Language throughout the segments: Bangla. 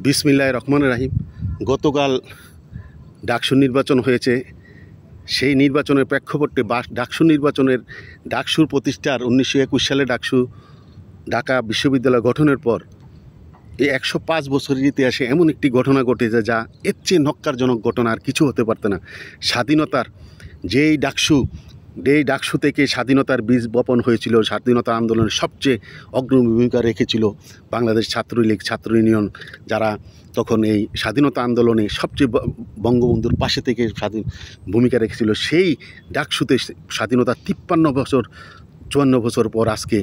বিসমিল্লাহির রহমানির রহিম। গতকাল ডাকসু নির্বাচন হয়েছে। সেই নির্বাচনের প্রেক্ষাপটে ডাকসুর প্রতিষ্ঠার 1921 সালে ঢাকা বিশ্ববিদ্যালয় গঠনের পর এই 105 বছরের ইতিহাসে এমন একটি ঘটনা ঘটেছে যা এর চেয়ে নক্কারজনক ঘটনা আর কিছু হতে পারত না। স্বাধীনতার যেই ডাকসু থেকে স্বাধীনতার বীজ বপন হয়েছিল, স্বাধীনতা আন্দোলনের সবচেয়ে অগ্রণী ভূমিকা রেখেছিল বাংলাদেশ ছাত্রলীগ, ছাত্র ইউনিয়ন, যারা তখন এই স্বাধীনতা আন্দোলনে সবচেয়ে বঙ্গবন্ধুর পাশে থেকে ভূমিকা রেখেছিল। সেই ডাকসুতে স্বাধীনতা 54 বছর পর আজকে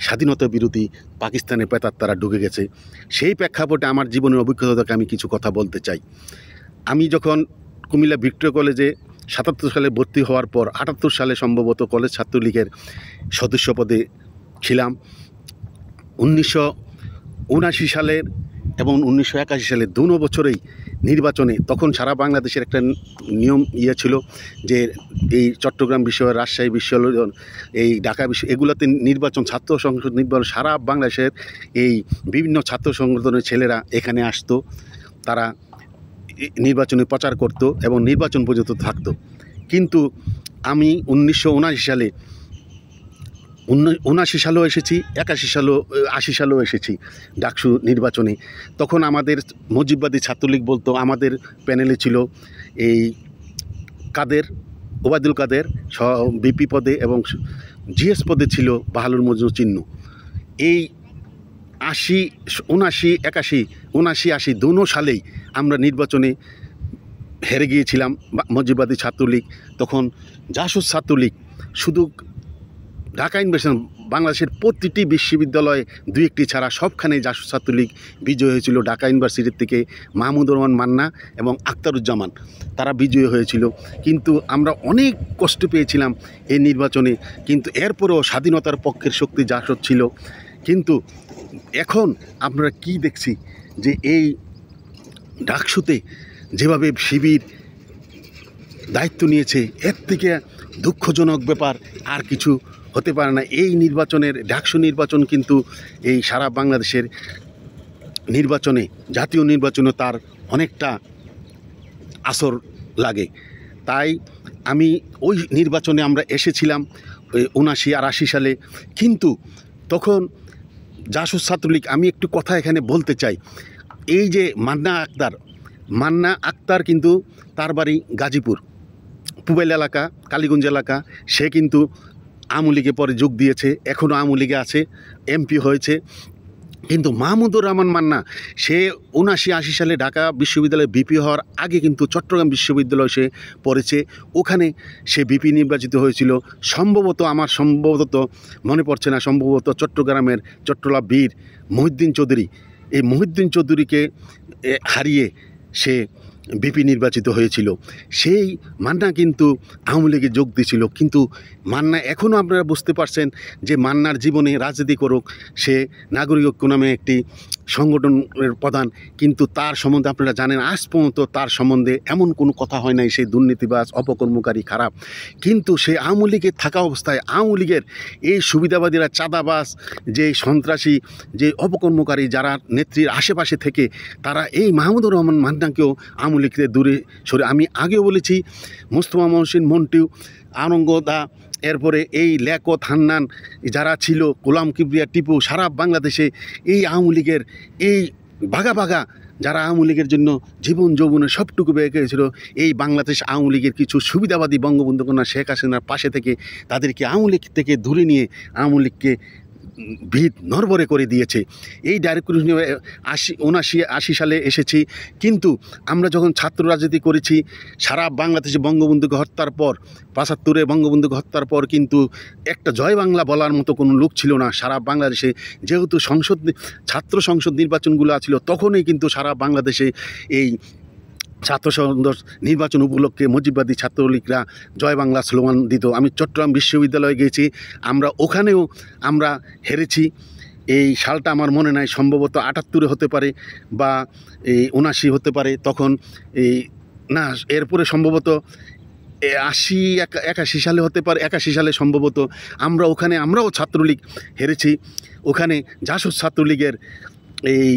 স্বাধীনতা বিরোধী পাকিস্তানের পেতার তারা ঢুকে গেছে। সেই প্রেক্ষাপটে আমার জীবনের অভিজ্ঞতা থেকে আমি কিছু কথা বলতে চাই। আমি যখন কুমিল্লা ভিক্টোরিয়া কলেজে 77 সালে ভর্তি হওয়ার পর 78 সালে সম্ভবত কলেজ ছাত্রলীগের সদস্য পদে ছিলাম। 1979 সালের এবং 1981 সালে দুনো বছরেই নির্বাচনে তখন সারা বাংলাদেশের একটা নিয়ম ছিল যে এই চট্টগ্রাম বিশ্ববিদ্যালয়, রাজশাহী বিশ্ববিদ্যালয়, এই ঢাকা বিশ্ব, এগুলোতে নির্বাচন, ছাত্র সংসদ নির্বাচন, সারা বাংলাদেশের এই বিভিন্ন ছাত্র সংগঠনের ছেলেরা এখানে আসতো, তারা নির্বাচনে প্রচার করত এবং নির্বাচন পর্যন্ত থাকতো। কিন্তু আমি 1979 সালেও এসেছি, 80 সালেও এসেছি ডাকসু নির্বাচনে। তখন আমাদের মুজিববাদী ছাত্রলীগ বলতো, আমাদের প্যানেলে ছিল এই ওবায়দুল কাদের বিপি পদে এবং জিএস পদে ছিল বাহালুর মজনু চিহ্ন। এই 80, 79, 81, 79, 80 দুনো সালেই আমরা নির্বাচনে হেরে গিয়েছিলাম। মুজিববাদী ছাত্রলীগ, তখন জাসদ ছাত্রলীগ, শুধু ঢাকা ইউনিভার্সিটি, বাংলাদেশের প্রতিটি বিশ্ববিদ্যালয়ে 2-1টি ছাড়া সবখানেই জাসদ ছাত্রলীগ বিজয় হয়েছিল। ঢাকা ইউনিভার্সিটির থেকে মাহমুদুর রহমান মান্না এবং আখতারুজ্জামান তারা বিজয়ী হয়েছিল। কিন্তু আমরা অনেক কষ্ট পেয়েছিলাম এই নির্বাচনে, কিন্তু এরপরেও স্বাধীনতার পক্ষের শক্তি জাসদ ছিল। কিন্তু এখন আমরা কি দেখছি যে এই ডাকসুতে যেভাবে শিবির দায়িত্ব নিয়েছে, এর থেকে দুঃখজনক ব্যাপার আর কিছু হতে পারে না। এই ডাকসু নির্বাচন কিন্তু এই সারা বাংলাদেশের নির্বাচনে, জাতীয় নির্বাচনে তার অনেকটা আসর লাগে। তাই আমি ওই নির্বাচনে আমরা এসেছিলাম 79 আর 80 সালে। কিন্তু তখন জাসদ ছাত্রলীগ, আমি একটু কথা এখানে বলতে চাই, এই যে মান্না আক্তার কিন্তু তার বাড়ি গাজীপুর পুবাইল এলাকা, কালীগঞ্জ এলাকা। সে কিন্তু আওয়ামী লীগে পরে যোগ দিয়েছে, এখনও আওয়ামী লীগে আছে, এমপি হয়েছে। কিন্তু মাহমুদুর রহমান মান্না, সে 79-80 সালে ঢাকা বিশ্ববিদ্যালয়ে বিপি হওয়ার আগে কিন্তু চট্টগ্রাম বিশ্ববিদ্যালয়ে সে পড়েছে, ওখানে সে বিপি নির্বাচিত হয়েছিল। সম্ভবত মনে পড়ছে না, সম্ভবত চট্টগ্রামের চট্টলা বীর মহিউদ্দিন চৌধুরী, এই মহিউদ্দিন চৌধুরীকে হারিয়ে সে বিপি নির্বাচিত হয়েছিল। সেই মান্না কিন্তু আওয়ামী লীগে যোগ দিয়েছিল। কিন্তু মান্না, এখনও আপনারা বুঝতে পারছেন যে মান্নার জীবনে রাজনীতি করুক, সে নাগরিক ঐক্য নামে একটি সংগঠনের প্রধান, কিন্তু তার সম্বন্ধে আপনারা জানেন আজ পর্যন্ত তার সম্বন্ধে এমন কোনো কথা হয় নাই সেই দুর্নীতিবাজ, অপকর্মকারী, খারাপ। কিন্তু সে আওয়ামী লীগে থাকা অবস্থায় আওয়ামী লীগের এই সুবিধাবাদীরা, চাঁদাবাজ, যে সন্ত্রাসী, যে অপকর্মকারী, যারা নেত্রীর আশেপাশে থেকে তারা এই মাহমুদুর রহমান মান্নাকেও আওয়ামী লীগকে দূরে সরে, আমি আগেও বলেছি, মুস্তফা মহসিন মন্টু, আনন্দদা, এরপরে এই লেকত হান্নান যারা ছিল, গোলাম কিবরিয়া টিপু, সারা বাংলাদেশে এই আওয়ামী লীগের এই ভাগা যারা আওয়ামী লীগের জন্য জীবন যৌবনে সবটুকু ব্যয় করেছিল, এই বাংলাদেশ আওয়ামী লীগের কিছু সুবিধাবাদী বঙ্গবন্ধু কন্যা শেখ হাসিনার পাশে থেকে তাদেরকে আওয়ামী লীগ থেকে দূরে নিয়ে আওয়ামী লীগকে ভিত নড়বড়ে করে দিয়েছে। এই ডাইরেক্ট 79-80 সালে এসেছি। কিন্তু আমরা যখন ছাত্র রাজনীতি করেছি সারা বাংলাদেশে বঙ্গবন্ধুকে হত্যার পর, 75-এ বঙ্গবন্ধুকে হত্যার পর কিন্তু একটা জয় বাংলা বলার মতো কোনো লোক ছিল না সারা বাংলাদেশে। যেহেতু ছাত্র সংসদ নির্বাচনগুলো ছিল, তখনই কিন্তু সারা বাংলাদেশে এই ছাত্র সংসদ নির্বাচন উপলক্ষে মুজিববাদী ছাত্রলীগরা জয় বাংলা স্লোগান দিত। আমি চট্টগ্রাম বিশ্ববিদ্যালয়ে গিয়েছি, ওখানেও আমরা হেরেছি। এই সালটা আমার মনে নাই, সম্ভবত 78 হতে পারে বা এই 79 হতে পারে। তখন এরপরে সম্ভবত 81 সালে হতে পারে, 81 সালে সম্ভবত আমরাও ছাত্রলীগ হেরেছি। ওখানে জাসদ ছাত্রলীগের এই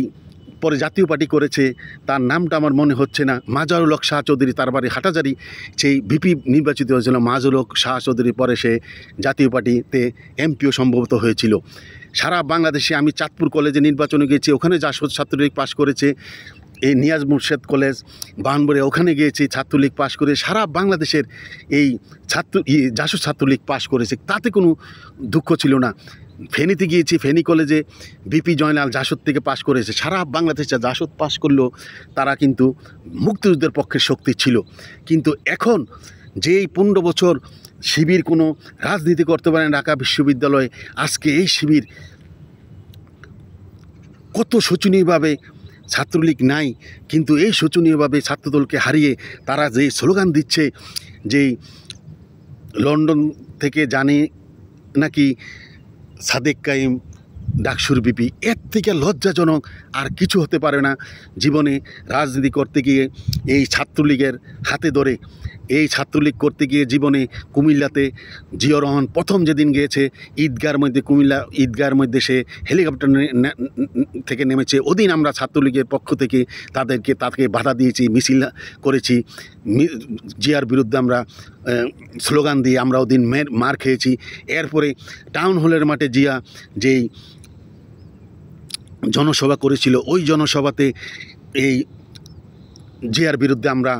পরে জাতীয় পার্টি করেছে, তার নামটা আমার মনে হচ্ছে না, মাজারুল হক শাহ চৌধুরী, তার বাড়ি হাটাজারি, সেই ভিপি নির্বাচিত হয়েছিল মাজারুল হক শাহ চৌধুরী, পরে সে জাতীয় পার্টিতে এমপিও সম্ভবত হয়েছিল। সারা বাংলাদেশে আমি চাঁদপুর কলেজে নির্বাচনে গিয়েছি, ওখানে জাসদ ছাত্রলীগ পাশ করেছে, এই নিয়াজ মুর্শেদ কলেজ বাহনবরে ওখানে গিয়েছি, ছাত্রলীগ পাশ করে সারা বাংলাদেশের এই জাসদ ছাত্রলীগ পাশ করেছে, তাতে কোনো দুঃখ ছিল না। ফেনীতে গিয়েছি, ফেনী কলেজে বিপি জয়নাল জাসদ থেকে পাশ করেছে। সারা বাংলাদেশে জাসদ পাশ করলেও তারা কিন্তু মুক্তিযুদ্ধের পক্ষে শক্তি ছিল। কিন্তু এখন যেই 15 বছর শিবির কোনো রাজনীতি করতে পারেন ঢাকা বিশ্ববিদ্যালয়ে, আজকে এই শিবির কত শোচনীয়ভাবে, ছাত্রলীগ নাই কিন্তু এই শোচনীয়ভাবে ছাত্রদলকে হারিয়ে তারা যে স্লোগান দিচ্ছে, যেই লন্ডন থেকে জানি নাকি সাদেক কাইম ডাকসুর বিপি, এর থেকে লজ্জাজনক আর কিছু হতে পারে না। জীবনে রাজনীতি করতে গিয়ে এই ছাত্রলীগের হাতে ধরে, এই ছাত্রলীগ করতে গিয়ে জীবনে কুমিল্লাতে জিয়া রহমান প্রথম যেদিন গিয়েছে ঈদগার মধ্যে, কুমিল্লা ঈদগার মধ্যে সে হেলিকপ্টার থেকে নেমেছে, ওদিন আমরা ছাত্রলীগের পক্ষ থেকে তাকে বাধা দিয়েছি, মিছিল করেছি, জিয়ার বিরুদ্ধে আমরা স্লোগান দিয়ে আমরা ওদিন মার খেয়েছি। এরপরে টাউন হলের মাঠে জিয়া যেই জনসভা করেছিল, ওই জনসভাতে এই জিয়ার বিরুদ্ধে আমরা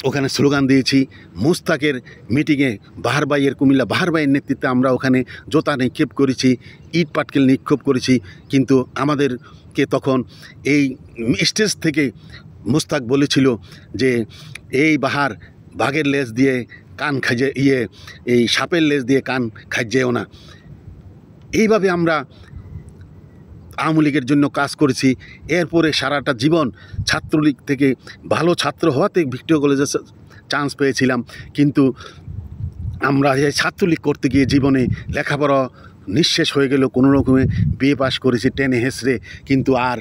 ওখানে স্লোগান দিয়েছি। মুস্তাকের মিটিংয়ে বাহার ভাইয়ের, কুমিল্লা বাহার ভাইয়ের নেতৃত্বে আমরা ওখানে জোতা নিক্ষেপ করেছি, ইট পাটকেল নিক্ষেপ করেছি। কিন্তু আমাদেরকে তখন এই স্টেজ থেকে মুস্তাক বলেছিল যে এই বাঘের লেজ দিয়ে কান খাইজে, এই সাপের লেজ দিয়ে কান খাইজেও না। এইভাবে আমরা আওয়ামী লীগের জন্য কাজ করেছি। এরপরে সারাটা জীবন ছাত্রলীগ থেকে ভালো ছাত্র হওয়াতে ভিক্টোরিয়া কলেজে চান্স পেয়েছিলাম, কিন্তু আমরা এই ছাত্রলীগ করতে গিয়ে জীবনে লেখাপড়া নিঃশেষ হয়ে গেল, কোনো রকমে বিএ পাস করেছি টেনে হেসড়ে, কিন্তু আর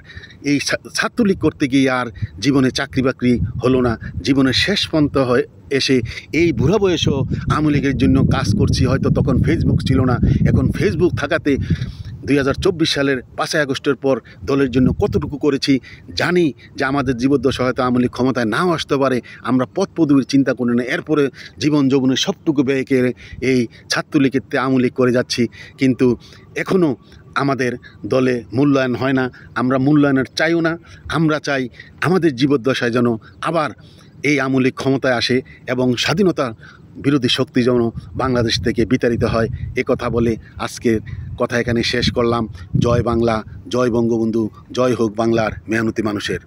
এই ছাত্রলীগ করতে গিয়ে আর জীবনে চাকরি বাকরি হলো না। জীবনের শেষ পর্যন্ত হয়ে এসে এই বুড়া বয়সেও আওয়ামী লীগের জন্য কাজ করছি। হয়তো তখন ফেসবুক ছিল না, এখন ফেসবুক থাকাতে 2024 সালের 5ই আগস্টের পর দলের জন্য কতটুকু করেছি জানি, যে আমাদের জীবদ্দশা হয়তো আওয়ামী লীগ ক্ষমতায় নাও আসতে পারে, আমরা পদ পদবীর চিন্তা করি না। এরপরে জীবন যৌবনের সবটুকু ব্যয় করে এই ছাত্রলীগের আওয়ামী লীগ করে যাচ্ছি, কিন্তু এখনও আমাদের দলে মূল্যায়ন হয় না। আমরা মূল্যায়নের চাইও না, আমরা চাই আমাদের জীবদ্দশায় যেন আবার এই আওয়ামী লীগ ক্ষমতায় আসে এবং স্বাধীনতা বিরোধী শক্তি যেন বাংলাদেশ থেকে বিতাড়িত হয়। কথা বলে আজকের কথা এখানে শেষ করলাম। জয় বাংলা, জয় বঙ্গবন্ধু, জয় হোক বাংলার মেহনতি মানুষের।